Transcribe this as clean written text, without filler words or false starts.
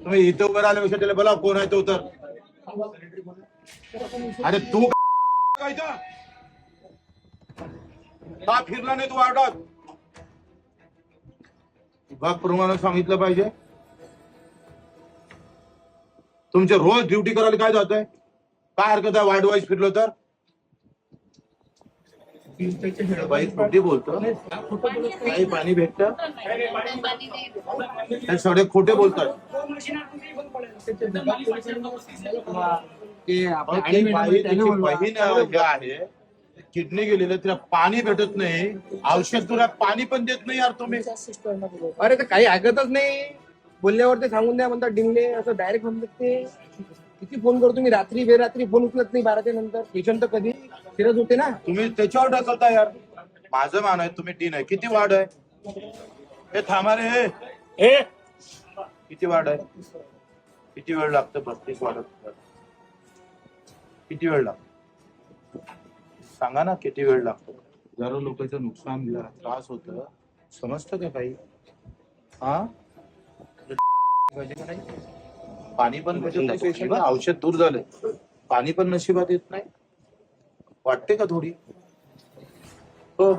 तुम्ही इथं उभं राहिल्यापेक्षा त्याला बोला कोण आहे तो तर. अरे तू का इथं का फिरला नाही तू वार्डात? विभाग प्रमाणे सांगितलं पाहिजे. तुमच्या रोज ड्युटी करायला काय जातंय? काय हरकत आहे वार्ड वाईज फिरलो तर? बाई खोटी बोलतो. काही पाणी भेटतं हे सगळे खोटे बोलतात. बहीण जे आहे किडनी गेलेलं तिला पाणी भेटत नाही, औषध तुला पाणी पण देत नाही यार तुम्ही. अरे तर काही ऐकतच नाही, बोलल्यावर ते सांगून द्या म्हणतात डिंगले, असं डायरेक्ट म्हणतात ते. किती फोन करतो मी, रात्री बेरात्री फोन उचलत नाही 12च्या नंतर. पेशंट तर कधी फिरत होते ना. तुम्ही त्याच्यावर ढकलता यार. माझं मान आहे तुम्ही टीन आहे. किती वार्ड आहे हे? थांबा रे हे किती वार्ड आहे? किती वेळ लागतं 32 वार्डात? किती वेळ लागतो सांगा ना, किती वेळ लागतो? हजारो लोकांचं नुकसान झालं, त्रास होत, समजतं का काही? हा पाणी पण भेटत नाही पेशंटला, औषध दूर झालंय, पाणी पण नशिबात येत नाही. वाटते का थोडी? हो